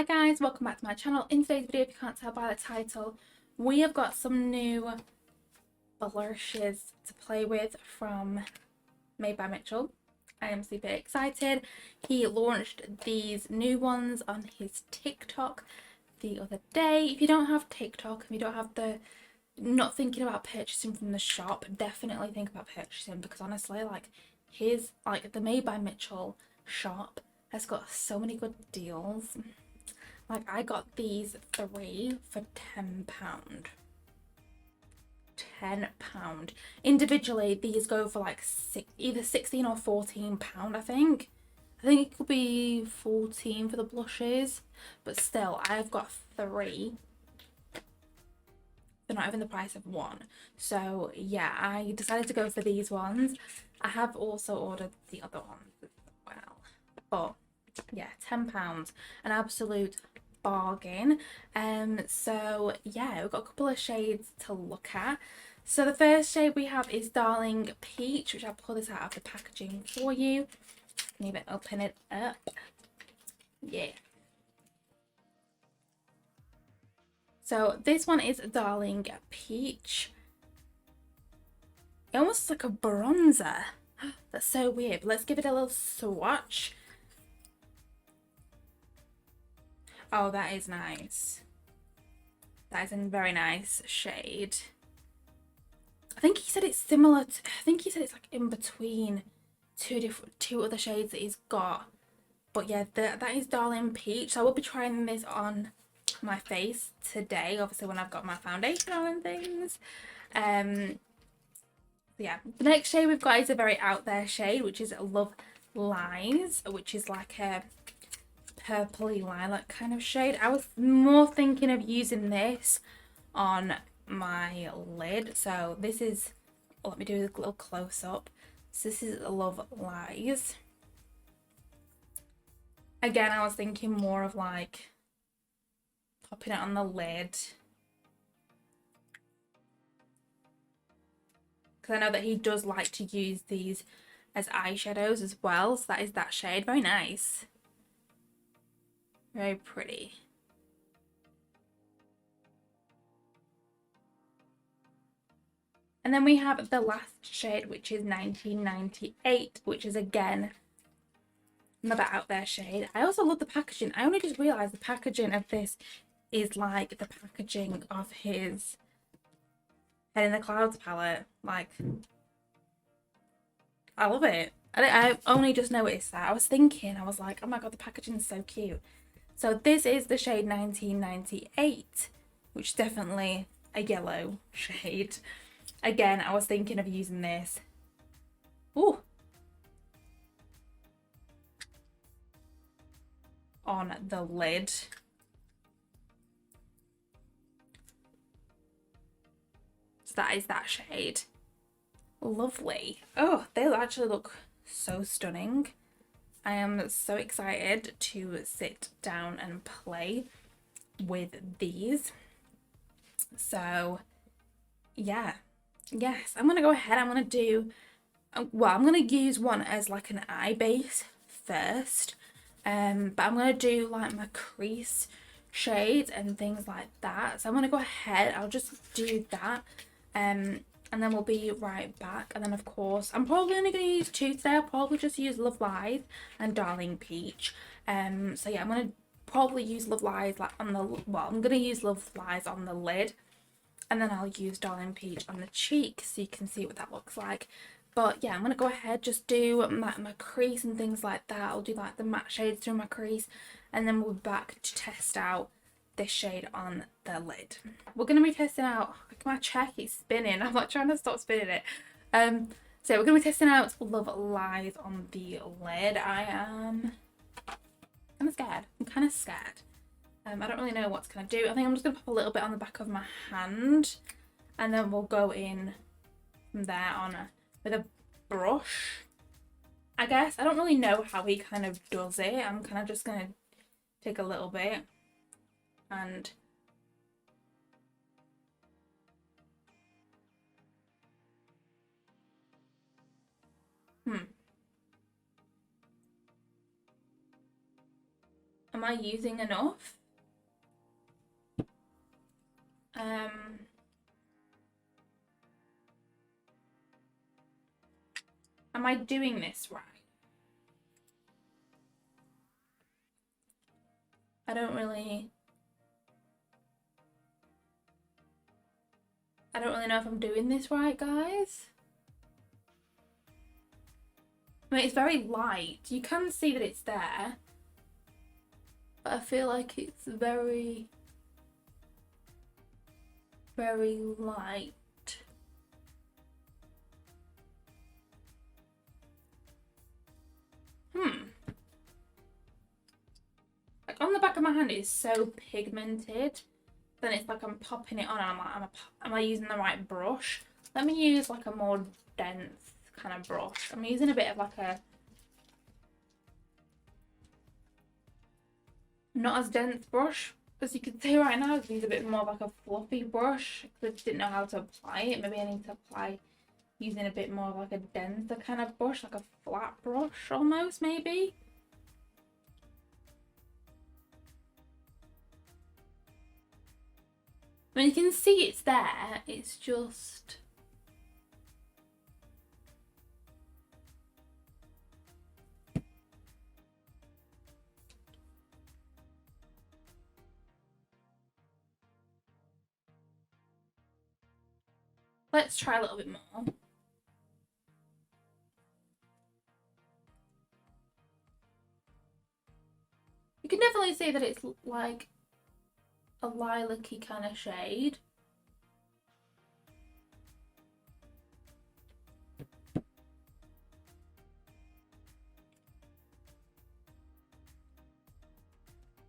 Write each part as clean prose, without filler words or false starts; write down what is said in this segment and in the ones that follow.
Hi guys, welcome back to my channel. In today's video, if you can't tell by the title, we have got some new blushes to play with from Made by Mitchell. I am super excited. He launched these new ones on his TikTok the other day. If you don't have TikTok, if you don't have not thinking about purchasing from the shop, definitely think about purchasing, because honestly, the Made by Mitchell shop has got so many good deals. Like, I got these three for £10. £10. Individually, these go for like either £16 or £14, I think. I think it could be 14 for the blushes, but still, I've got three. They're not even the price of one. So yeah, I decided to go for these ones. I have also ordered the other ones as well. But yeah, £10, an absolute bargain. So yeah, we've got a couple of shades to look at. So the first shade we have is Darling Peach, which I'll pull this out of the packaging for you. Can even open it up. Yeah. So this one is Darling Peach. It almost looks like a bronzer. That's so weird. Let's give it a little swatch. Oh, that is nice. That is a very nice shade. I think he said it's similar to, I think he said it's like in between two other shades that he's got. But yeah, that is Darling Peach. So I will be trying this on my face today, obviously when I've got my foundation on and things. Yeah, the next shade we've got is a very out there shade, which is Love Lies, which is like a purpley lilac kind of shade. I was more thinking of using this on my lid. So this is, let me do a little close up. So this is Love Lies. Again, I was thinking more of like popping it on the lid, because I know that he does like to use these as eyeshadows as well. So that is that shade. Very nice. Very pretty. And then we have the last shade, which is 1998, which is again another out there shade. I also love the packaging. I only just realised the packaging of this is like the packaging of his Head in the Clouds palette. Like, I love it. I only just noticed that. I was thinking, I was like, oh my god, the packaging is so cute. So this is the shade 1998, which is definitely a yellow shade. Again, I was thinking of using this. Ooh. On the lid. So that is that shade. Lovely. Oh, they actually look so stunning. I am so excited to sit down and play with these. So yeah, yes, I'm gonna go ahead. I'm gonna do, well, I'm gonna use one as like an eye base first, but I'm gonna do like my crease shades and things like that. So I'm gonna go ahead. I'll just do that, and then we'll be right back. And then of course I'm probably only going to use two today. I'll probably just use Love Lies and Darling Peach. So yeah, I'm going to probably use Love Lies like on the, well, I'm going to use Love Lies on the lid, and then I'll use Darling Peach on the cheek so you can see what that looks like. But yeah, I'm going to go ahead, just do my crease and things like that. I'll do like the matte shades through my crease, and then we'll be back to test out this shade on the lid. We're going to be testing out, like, my chair keeps spinning. I'm like trying to stop spinning it. So we're going to be testing out Love Lies on the lid. I am kind of scared. I'm kind of scared. I don't really know what's going to do. I think I'm just going to pop a little bit on the back of my hand, and then we'll go in from there on with a brush, I guess. I don't really know how he kind of does it. I'm kind of just going to take a little bit and I'm Am I using enough? Am I doing this right? I don't really know if I'm doing this right, guys. I mean, it's very light. You can see that it's there. But I feel like it's very, very light. Like on the back of my hand it's so pigmented. Then it's like I'm popping it on and I'm like, am I using the right brush? Let me use like a more dense kind of brush. I'm using a bit of like a not as dense brush as you can see right now. I use a bit more of like a fluffy brush because I just didn't know how to apply it. Maybe I need to apply using a bit more of like a denser kind of brush, like a flat brush almost, maybe. I mean, you can see it's there, it's just... Let's try a little bit more. You can definitely see that it's like a lilac-y kind of shade.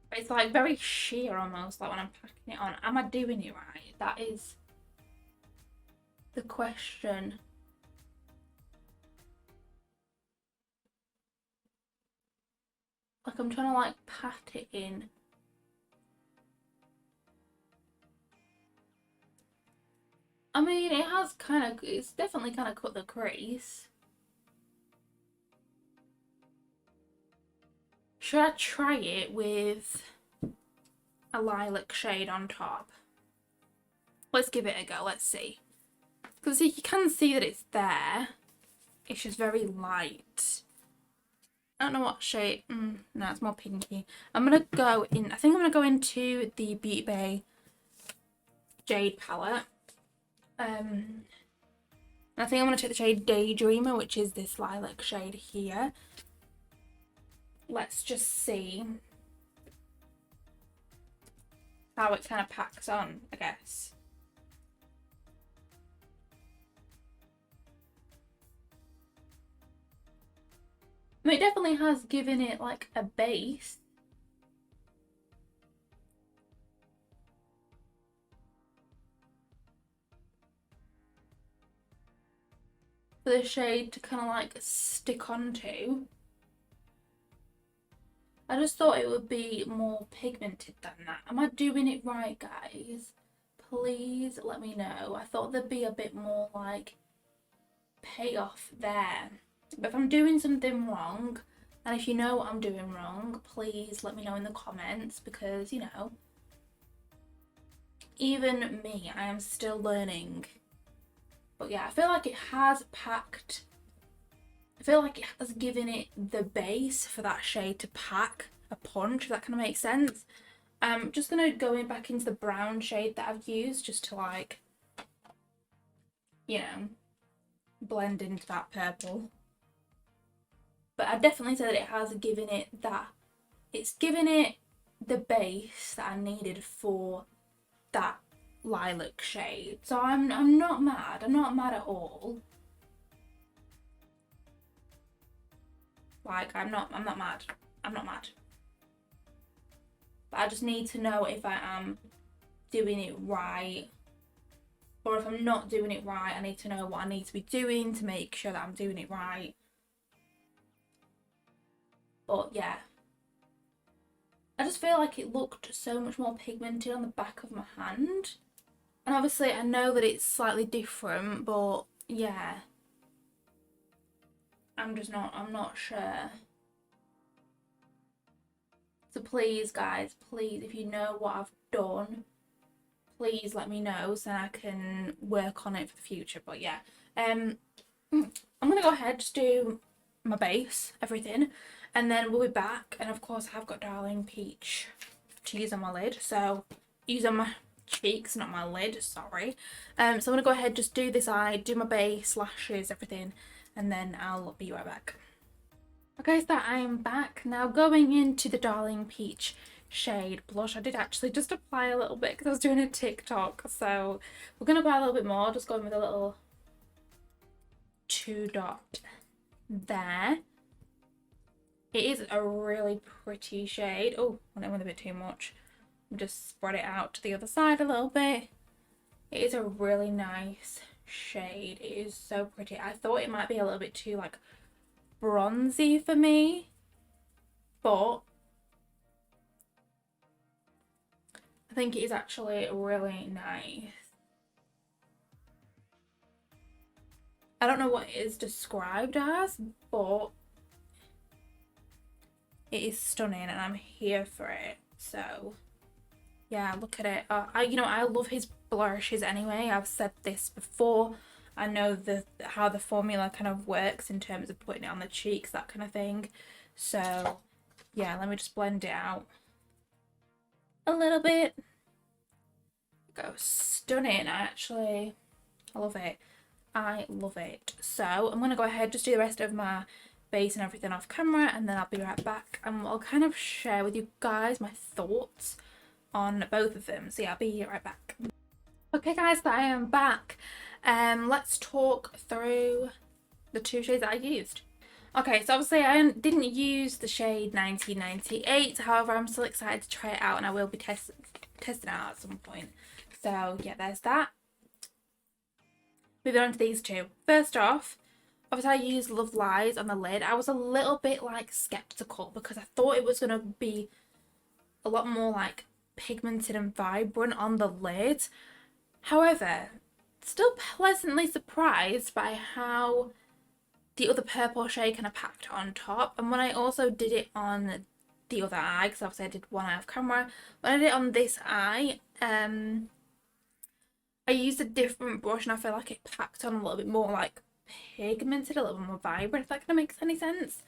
But it's like very sheer almost, like when I'm packing it on. Am I doing it right? That is the question. Like I'm trying to like pat it in. I mean, it has kind of, it's definitely kind of cut the crease. Should I try it with a lilac shade on top? Let's give it a go, let's see. Because you can see that it's there. It's just very light. I don't know what shade. No, it's more pinky. I'm going to go in, I think I'm going to go into the Beauty Bay Jade palette. And I think I'm going to take the shade Daydreamer, which is this lilac shade here. Let's just see how it kind of packs on, I guess. I mean, it definitely has given it like a base. For the shade to kind of like stick onto. I just thought it would be more pigmented than that. Am I doing it right, guys? Please let me know. I thought there'd be a bit more like payoff there. But if I'm doing something wrong, and if you know what I'm doing wrong, please let me know in the comments, because, you know, even me, I am still learning. But yeah, I feel like it has packed, I feel like it has given it the base for that shade to pack a punch, if that kind of makes sense. I'm just going to go in back into the brown shade that I've used, just to like, you know, blend into that purple. But I definitely say that it has given it that, it's given it the base that I needed for that lilac shade. So I'm not mad. I'm not mad at all. Like I'm not mad. I'm not mad. But I just need to know if I am doing it right, or if I'm not doing it right. I need to know what I need to be doing to make sure that I'm doing it right. But yeah, I just feel like it looked so much more pigmented on the back of my hand. And obviously I know that it's slightly different, but yeah, I'm not sure. So please, guys, please, if you know what I've done, please let me know so I can work on it for the future. But yeah, I'm gonna go ahead, just do my base, everything, and then we'll be back. And of course I've got Darling Peach to use on my lid, so use on my cheeks, not my lid, sorry. So I'm gonna go ahead, just do this eye, do my base, lashes, everything, and then I'll be right back. Okay, so I am back now, going into the Darling Peach shade blush. I did actually just apply a little bit because I was doing a TikTok, so we're gonna apply a little bit more, just going with a little 2 dot there. It is a really pretty shade. Oh, I went with a bit too much. Just spread it out to the other side a little bit. It is a really nice shade. It is so pretty. I thought it might be a little bit too like bronzy for me, but I think it is actually really nice. I don't know what it is described as, but it is stunning and I'm here for it. So yeah, look at it. I love his blushes anyway. I've said this before. I know how the formula kind of works in terms of putting it on the cheeks, that kind of thing. So yeah, let me just blend it out a little bit. Go stunning, actually. I love it. I love it. So I'm gonna go ahead, just do the rest of my base and everything off camera, and then I'll be right back and I'll kind of share with you guys my thoughts on both of them. So yeah, I'll be right back. Okay guys, so I am back. Let's talk through the 2 shades that I used. Okay, so obviously I didn't use the shade 1998, however I'm still excited to try it out and I will be testing it out at some point. So yeah, there's that. Moving on to these 2. First off, obviously I used Love Lies on the lid. I was a little bit like skeptical because I thought it was going to be a lot more like pigmented and vibrant on the lid. However, still pleasantly surprised by how the other purple shade kind of packed on top. And when I also did it on the other eye, because obviously I did one eye off camera, when I did it on this eye, I used a different brush and I feel like it packed on a little bit more like pigmented, a little bit more vibrant, if that kind of makes any sense.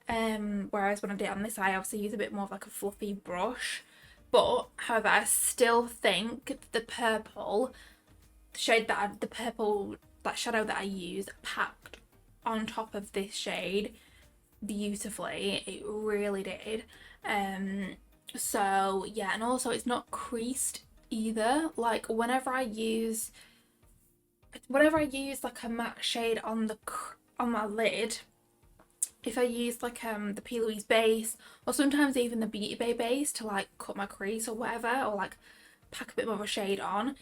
Whereas when I did it on this eye, I obviously use a bit more of like a fluffy brush. But however, I still think the purple shade that shadow that I used packed on top of this shade beautifully. It really did. So yeah, and also it's not creased either. Like whenever I use like a matte shade on my lid, if I use like the P. Louise base, or sometimes even the Beauty Bay base to like cut my crease or whatever, or like pack a bit more of a shade on,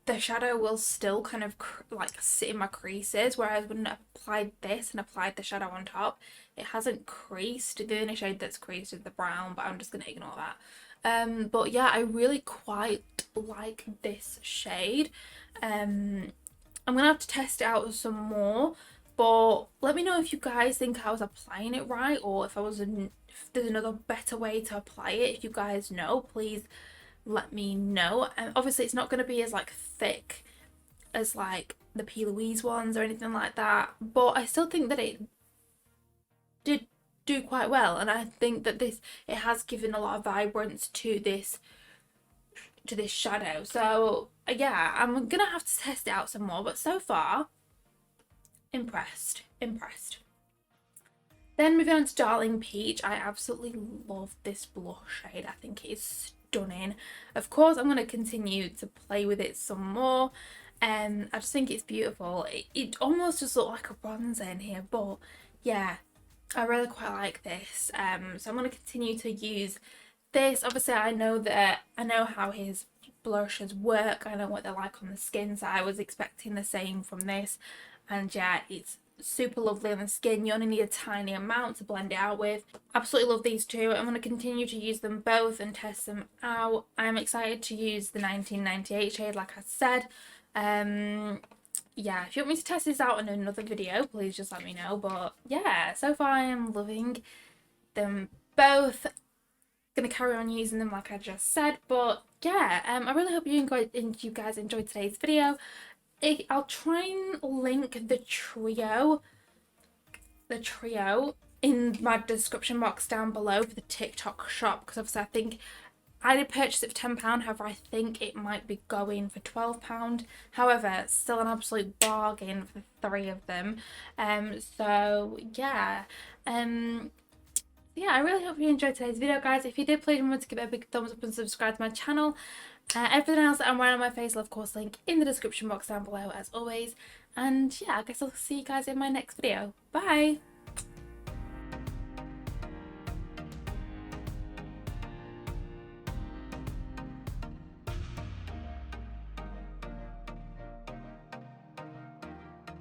the shadow will still kind of like sit in my creases, whereas when I applied this and applied the shadow on top, it hasn't creased. The only shade that's creased is the brown, but I'm just gonna ignore that. But yeah, I really quite like this shade. I'm gonna have to test it out some more, but let me know if you guys think I was applying it right, or if there's another better way to apply it. If you guys know, please let me know. And obviously it's not going to be as like thick as like the P. Louise ones or anything like that, but I still think that it did do quite well, and I think that it has given a lot of vibrance to this shadow. So yeah, I'm gonna have to test it out some more, but so far impressed. Then moving on to Darling Peach, I absolutely love this blush shade. I think it is stunning. Of course I'm going to continue to play with it some more, and I just think it's beautiful. It almost just looks like a bronzer in here, but yeah, I really quite like this. So I'm going to continue to use this. Obviously I know how his blushes work, I know what they're like on the skin, so I was expecting the same from this, and yeah, it's super lovely on the skin. You only need a tiny amount to blend it out with. Absolutely love these 2. I'm going to continue to use them both and test them out. I'm excited to use the 1998 shade, like I said. Yeah, if you want me to test this out in another video, please just let me know. But yeah, so far I am loving them both. going to carry on using them like I just said. But yeah, I really hope you guys enjoyed today's video. I'll try and link the trio in my description box down below for the TikTok shop, because obviously I think I did purchase it for £10, however I think it might be going for £12. However, it's still an absolute bargain for the 3 of them. So yeah, yeah, I really hope you enjoyed today's video, guys. If you did, please remember to give it a big thumbs up and subscribe to my channel. Everything else that I'm wearing on my face will of course link in the description box down below as always. And yeah, I guess I'll see you guys in my next video. Bye!